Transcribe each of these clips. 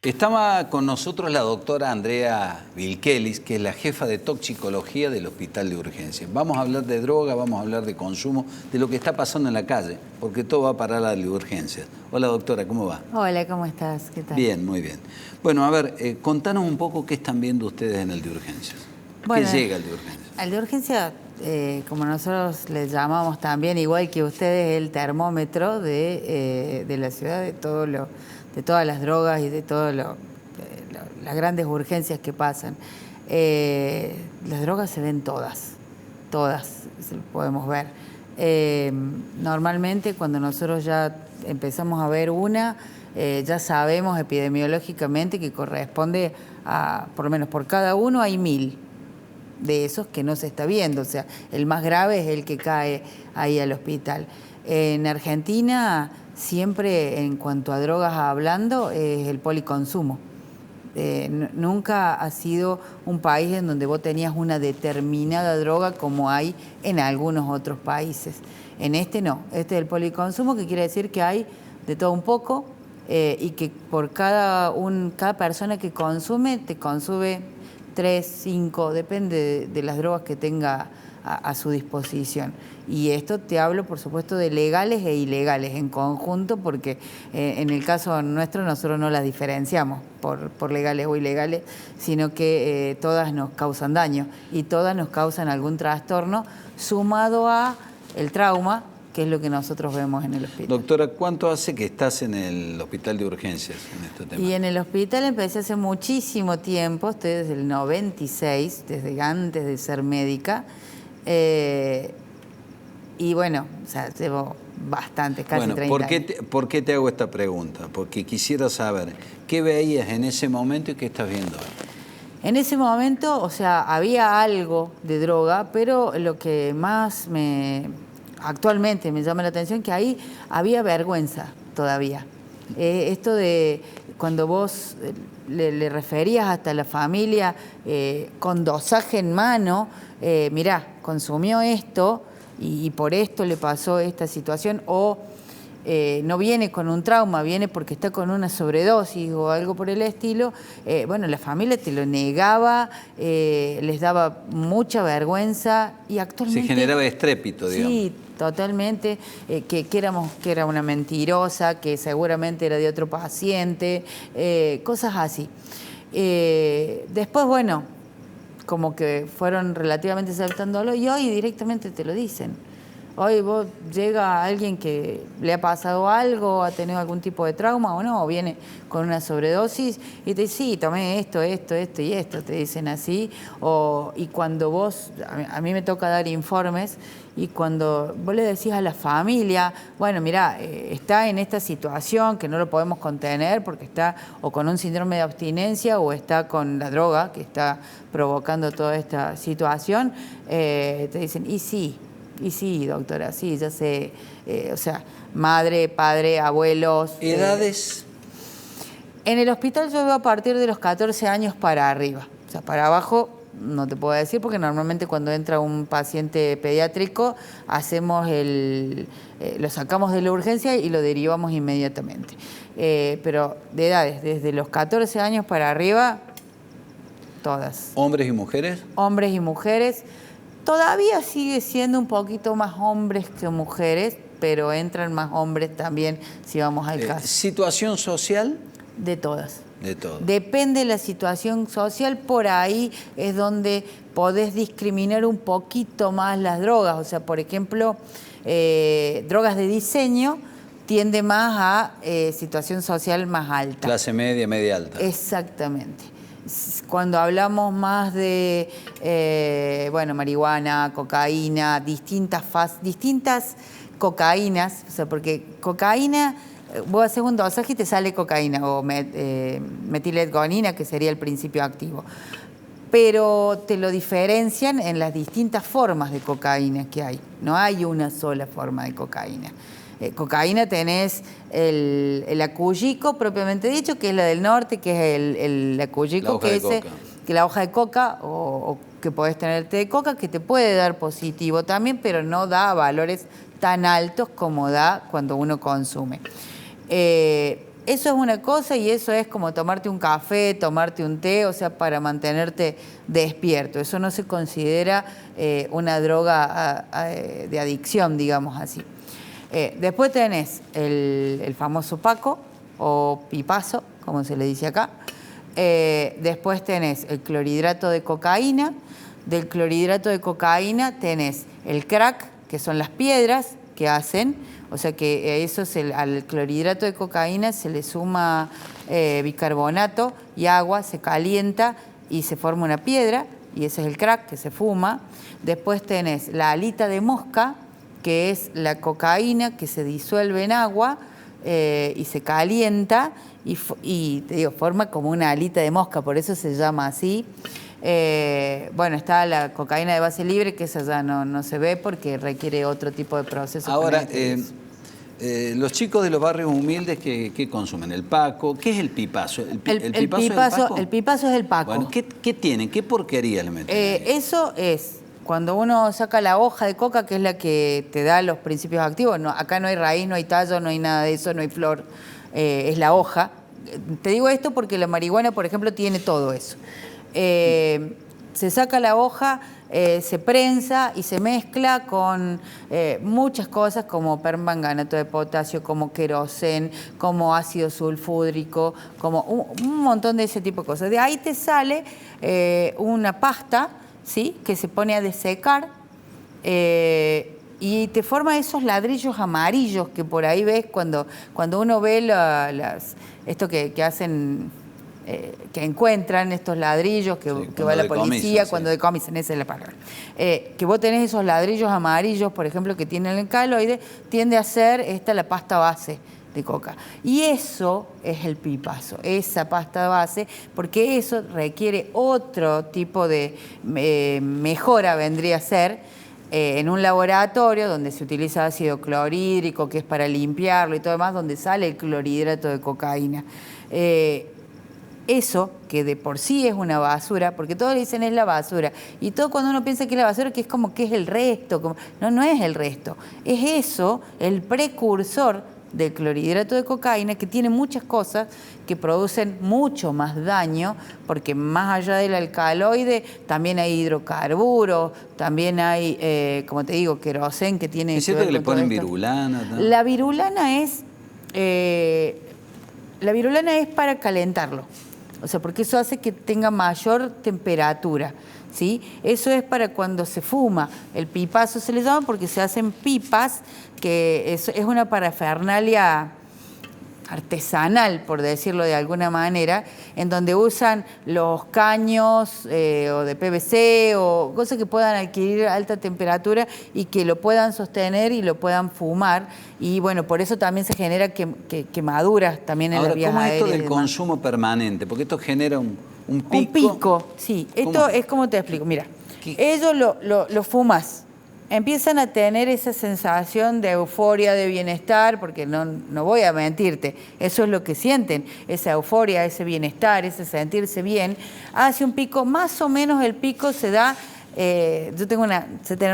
Estaba con nosotros la doctora Andrea Vilkelis, que es la jefa de toxicología del Hospital de Urgencias. Vamos a hablar de droga, vamos a hablar de consumo, de lo que está pasando en la calle, porque todo va a parar a la urgencias. Hola doctora, ¿cómo va? Hola, ¿cómo estás? ¿Qué tal? Bien, muy bien. Bueno, a ver, contanos un poco qué están viendo ustedes en el de urgencias. Bueno, ¿Qué llega al de urgencias? Al de urgencia, como nosotros le llamamos también, igual que ustedes, el termómetro de la ciudad, de todas las drogas y de todas las grandes urgencias que pasan. Las drogas se ven todas podemos ver. Normalmente cuando nosotros ya empezamos a ver una, ya sabemos epidemiológicamente que corresponde a, por lo menos por cada uno hay 1000 de esos que no se está viendo, o sea, el más grave es el que cae ahí al hospital. En Argentina, siempre en cuanto a drogas hablando, es el policonsumo. Nunca ha sido un país en donde vos tenías una determinada droga como hay en algunos otros países. En este no, este es el policonsumo, que quiere decir que hay de todo un poco y que por cada persona que consume, te consume 3, 5, depende de las drogas que tenga a su disposición. Y esto te hablo, por supuesto, de legales e ilegales en conjunto, porque en el caso nuestro nosotros no las diferenciamos por legales o ilegales, sino que todas nos causan daño y todas nos causan algún trastorno sumado a el trauma, que es lo que nosotros vemos en el hospital. Doctora, ¿cuánto hace que estás en el Hospital de Urgencias en este tema? Y en el hospital empecé hace muchísimo tiempo, estoy desde el 96, desde antes de ser médica. Y bueno, o sea, llevo bastante, casi 30 años. ¿Por qué te hago esta pregunta? Porque quisiera saber qué veías en ese momento y qué estás viendo hoy. En ese momento, o sea, había algo de droga, pero lo que más actualmente me llama la atención, que ahí había vergüenza todavía. Esto de cuando vos le referías hasta a la familia con dosaje en mano, mirá, consumió esto y por esto le pasó esta situación, o no viene con un trauma, viene porque está con una sobredosis o algo por el estilo. Bueno, la familia te lo negaba, les daba mucha vergüenza y actualmente... Se generaba estrépito, digamos. Sí, totalmente, que era una mentirosa, que seguramente era de otro paciente, cosas así. Después, bueno, como que fueron relativamente aceptándolo y hoy directamente te lo dicen. Hoy vos llega alguien que le ha pasado algo, ha tenido algún tipo de trauma o no, o viene con una sobredosis y te dice, sí, tomé esto y esto, te dicen así. Y cuando vos, a mí me toca dar informes, y cuando vos le decís a la familia, bueno, mirá, está en esta situación que no lo podemos contener porque está o con un síndrome de abstinencia o está con la droga que está provocando toda esta situación, te dicen, y sí, doctora, sí, ya sé, o sea, madre, padre, abuelos. ¿Edades? En el hospital yo veo a partir de los 14 años para arriba, o sea, para abajo no te puedo decir, porque normalmente cuando entra un paciente pediátrico hacemos lo sacamos de la urgencia y lo derivamos inmediatamente. Pero de edades, desde los 14 años para arriba, todas. ¿Hombres y mujeres? Hombres y mujeres. Todavía sigue siendo un poquito más hombres que mujeres, pero entran más hombres también si vamos al caso. ¿Situación social? De todas. De todo. Depende de la situación social, por ahí es donde podés discriminar un poquito más las drogas. O sea, por ejemplo, drogas de diseño tiende más a situación social más alta. Clase media, media alta. Exactamente. Cuando hablamos más de, bueno, marihuana, cocaína, distintas cocaínas, o sea, porque cocaína, vos haces un dosaje y te sale cocaína, o metiletgonina, que sería el principio activo. Pero te lo diferencian en las distintas formas de cocaína que hay. No hay una sola forma de cocaína. Cocaína tenés el acullico propiamente dicho, que es la del norte, que es el acullico, que la hoja de coca, o que podés tener té de coca, que te puede dar positivo también, pero no da valores tan altos como da cuando uno consume. eso es una cosa y eso es como tomarte un café, tomarte un té, o sea, para mantenerte despierto. Eso no se considera una droga de adicción, digamos así. Después tenés el famoso Paco o pipazo, como se le dice acá. Después tenés el clorhidrato de cocaína. Del clorhidrato de cocaína tenés el crack, que son las piedras que hacen, o sea que eso al clorhidrato de cocaína se le suma bicarbonato y agua, se calienta y se forma una piedra, y ese es el crack que se fuma. Después tenés la alita de mosca, que es la cocaína que se disuelve en agua y se calienta y te digo, forma como una alita de mosca, por eso se llama así. Bueno, está la cocaína de base libre, que esa ya no se ve porque requiere otro tipo de proceso. Ahora, los chicos de los barrios humildes, ¿qué consumen? ¿El Paco? ¿Qué es el pipazo? ¿El pipazo es el Paco? El pipazo es el Paco. Bueno, ¿qué tienen? ¿Qué porquería le meten? Eso es cuando uno saca la hoja de coca, que es la que te da los principios activos. No, acá no hay raíz, no hay tallo, no hay nada de eso, no hay flor, es la hoja. Te digo esto porque la marihuana, por ejemplo, tiene todo eso. Se saca la hoja, se prensa y se mezcla con muchas cosas como permanganato de potasio, como querosén, como ácido sulfúdrico, como un montón de ese tipo de cosas. De ahí te sale una pasta, ¿sí?, que se pone a desecar y te forma esos ladrillos amarillos que por ahí ves cuando uno ve esto que hacen... que encuentran estos ladrillos que va la policía cuando decomisan, esa es la palabra. Que vos tenés esos ladrillos amarillos, por ejemplo, que tienen el alcaloide, tiende a ser la pasta base de coca. Y eso es el pipazo, esa pasta base, porque eso requiere otro tipo de mejora, vendría a ser, en un laboratorio donde se utiliza ácido clorhídrico, que es para limpiarlo y todo demás, donde sale el clorhidrato de cocaína. Eso, que de por sí es una basura, porque todos le dicen es la basura, y todo cuando uno piensa que es la basura, que es como que es el resto, no es el resto, es eso, el precursor del clorhidrato de cocaína, que tiene muchas cosas que producen mucho más daño, porque más allá del alcaloide también hay hidrocarburos, también hay, como te digo, querosén, que tiene... ¿Es cierto que le ponen virulana? ¿No? La virulana es para calentarlo. O sea, porque eso hace que tenga mayor temperatura, ¿sí? Eso es para cuando se fuma. El pipazo se le llama porque se hacen pipas, que es una parafernalia artesanal, por decirlo de alguna manera, en donde usan los caños o de PVC o cosas que puedan adquirir alta temperatura y que lo puedan sostener y lo puedan fumar. Y bueno, por eso también se genera quemaduras también en las vías aéreas. ¿Cómo es esto del consumo permanente? Porque esto genera un pico. Un pico, sí. Esto es como te explico. Mira, ellos lo fumas. Empiezan a tener esa sensación de euforia, de bienestar, porque no voy a mentirte, eso es lo que sienten, esa euforia, ese bienestar, ese sentirse bien. Hace un pico, más o menos el pico se da, yo tengo una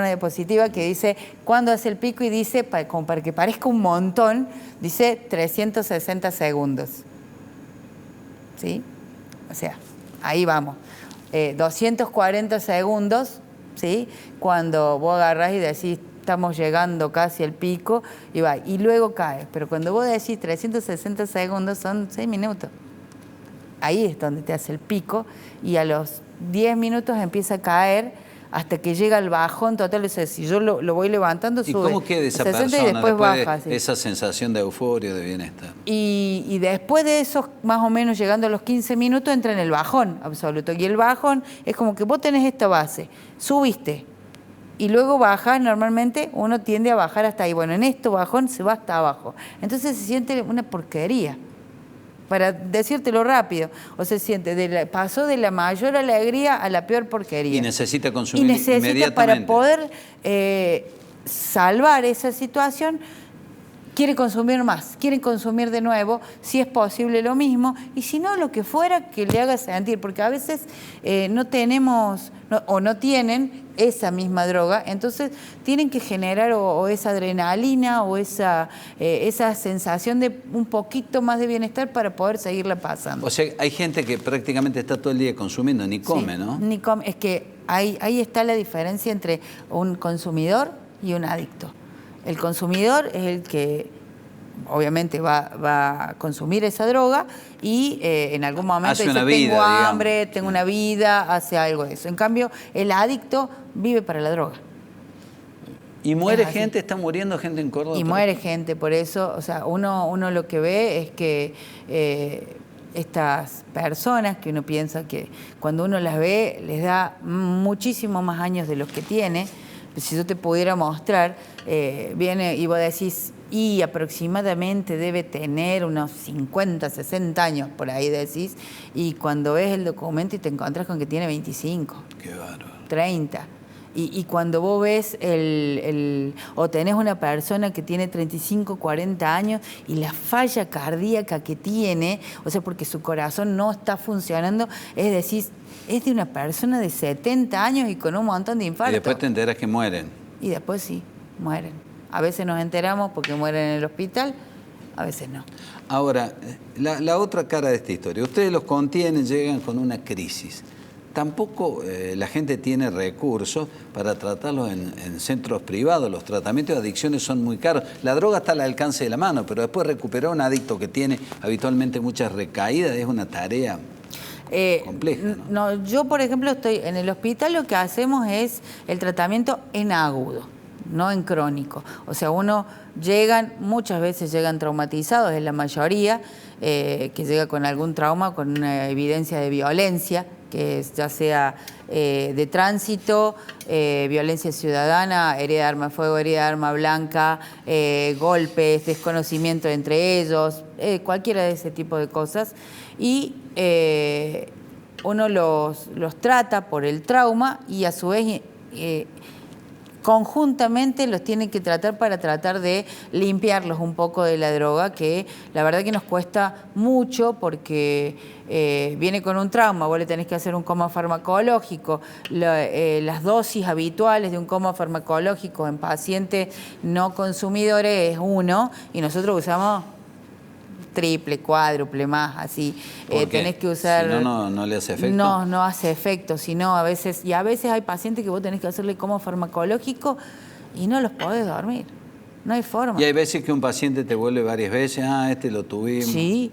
diapositiva que dice cuándo hace el pico y dice, como para que parezca un montón, dice 360 segundos. ¿Sí? O sea, ahí vamos. 240 segundos. ¿Sí? Cuando vos agarrás y decís, estamos llegando casi al pico, y va, y luego cae. Pero cuando vos decís 360 segundos, son 6 minutos. Ahí es donde te hace el pico, y a los 10 minutos empieza a caer hasta que llega el bajón total. O sea, si yo lo voy levantando, sube. ¿Y cómo queda esa persona y después baja, de esa sensación de euforia, de bienestar? Y después de esos, más o menos llegando a los 15 minutos, entra en el bajón absoluto. Y el bajón es como que vos tenés esta base, subiste, y luego bajás. Normalmente uno tiende a bajar hasta ahí. Bueno, en este bajón se va hasta abajo. Entonces se siente una porquería. Para decírtelo rápido, o se siente, pasó de la mayor alegría a la peor porquería. Y necesita consumir inmediatamente. Para poder salvar esa situación, quiere consumir más, quieren consumir de nuevo, si es posible lo mismo, y si no, lo que fuera que le haga sentir, porque a veces no tenemos o no tienen esa misma droga, entonces tienen que generar o esa adrenalina o esa sensación de un poquito más de bienestar para poder seguirla pasando. O sea, hay gente que prácticamente está todo el día consumiendo, ni come, Sí, ¿no? Ni come, es que ahí está la diferencia entre un consumidor y un adicto. El consumidor es el que obviamente va a consumir esa droga y en algún momento Hace dice, una vida, tengo digamos. hambre, tengo una vida, hace algo de eso. En cambio, el adicto vive para la droga. Y muere Es así. gente, está muriendo gente en Córdoba. Y muere gente, por eso, o sea, uno lo que ve es que estas personas que uno piensa que cuando uno las ve les da muchísimo más años de los que tiene. Si yo te pudiera mostrar, viene y vos decís, y aproximadamente debe tener unos 50, 60 años, por ahí decís, y cuando ves el documento y te encontrás con que tiene 25, Qué bárbaro. 30. Y cuando vos ves o tenés una persona que tiene 35, 40 años y la falla cardíaca que tiene, o sea, porque su corazón no está funcionando, es decir, es de una persona de 70 años y con un montón de infartos. Y después te enteras que mueren. Y después sí, mueren. A veces nos enteramos porque mueren en el hospital, a veces no. Ahora, la otra cara de esta historia. Ustedes los contienen, llegan con una crisis. Tampoco la gente tiene recursos para tratarlos en centros privados. Los tratamientos de adicciones son muy caros. La droga está al alcance de la mano, pero después recuperar a un adicto que tiene habitualmente muchas recaídas es una tarea compleja, ¿no? No, yo, por ejemplo, estoy en el hospital, lo que hacemos es el tratamiento en agudo, no en crónico. O sea, muchas veces llegan traumatizados, es la mayoría, que llega con algún trauma, con una evidencia de violencia, que es ya sea de tránsito, violencia ciudadana, herida de arma de fuego, herida de arma blanca, golpes, desconocimiento entre ellos, cualquiera de ese tipo de cosas. Y uno los trata por el trauma y a su vez conjuntamente los tiene que tratar para tratar de limpiarlos un poco de la droga, que la verdad que nos cuesta mucho porque viene con un trauma, vos le tenés que hacer un coma farmacológico, las dosis habituales de un coma farmacológico en pacientes no consumidores es 1 y nosotros usamos triple, cuádruple más, así. Tenés que usar... Si no le hace efecto. No hace efecto, sino a veces hay pacientes que vos tenés que hacerle como farmacológico y no los podés dormir. No hay forma. Y hay veces que un paciente te vuelve varias veces, este lo tuvimos. Sí,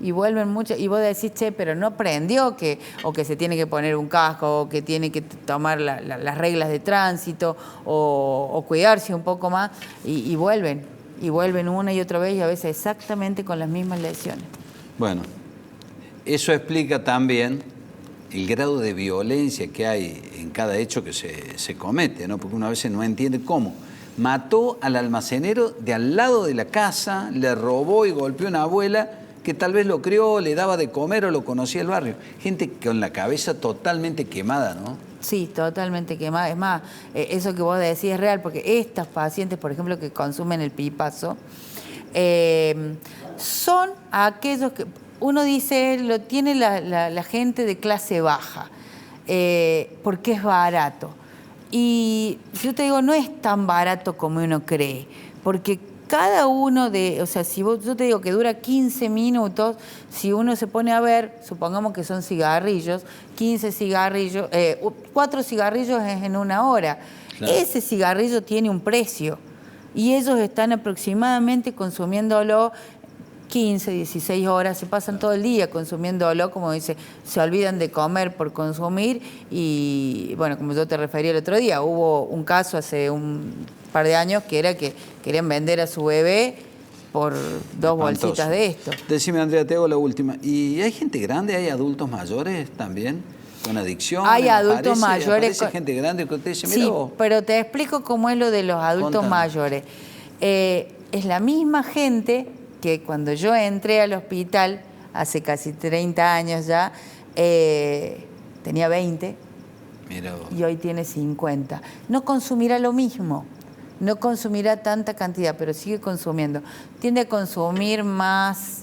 y vuelven muchas, y vos decís, che, pero no aprendió o que se tiene que poner un casco, o que tiene que tomar las reglas de tránsito, o cuidarse un poco más, y vuelven. Y vuelven una y otra vez y a veces exactamente con las mismas lesiones. Bueno, eso explica también el grado de violencia que hay en cada hecho que se comete, ¿no? Porque uno a veces no entiende cómo. Mató al almacenero de al lado de la casa, le robó y golpeó a una abuela que tal vez lo crió, le daba de comer o lo conocía el barrio. Gente con la cabeza totalmente quemada, ¿no? Sí, totalmente quemada. Es más, eso que vos decís es real, porque estos pacientes, por ejemplo, que consumen el pipazo, son aquellos que uno dice, lo tiene la gente de clase baja, porque es barato. Y yo te digo, no es tan barato como uno cree, porque cada uno o sea, si yo te digo que dura 15 minutos, si uno se pone a ver, supongamos que son cigarrillos, 15 cigarrillos, 4 cigarrillos es en 1 hora. Claro. Ese cigarrillo tiene un precio y ellos están aproximadamente consumiéndolo 15, 16 horas, se pasan todo el día consumiéndolo, como dice, se olvidan de comer por consumir y, bueno, como yo te refería el otro día, hubo un caso hace un par de años que era que querían vender a su bebé por 2 bolsitas de esto. Decime, Andrea, te hago la última. ¿Y hay gente grande, hay adultos mayores también con adicción? Hay adultos mayores. ¿Aparece gente grande que usted dice, sí, pero te explico cómo es lo de los adultos mayores. Es la misma gente que cuando yo entré al hospital, hace casi 30 años ya, tenía 20 y hoy tiene 50. No consumirá lo mismo, no consumirá tanta cantidad, pero sigue consumiendo. Tiende a consumir más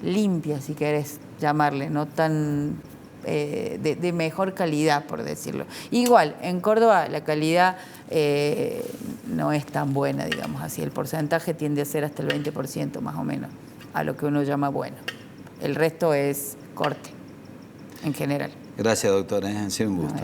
limpia, si querés llamarle, no tan de mejor calidad, por decirlo. Igual, en Córdoba la calidad no es tan buena, digamos así. El porcentaje tiende a ser hasta el 20% más o menos, a lo que uno llama bueno. El resto es corte, en general. Gracias, doctora, ha sido un gusto.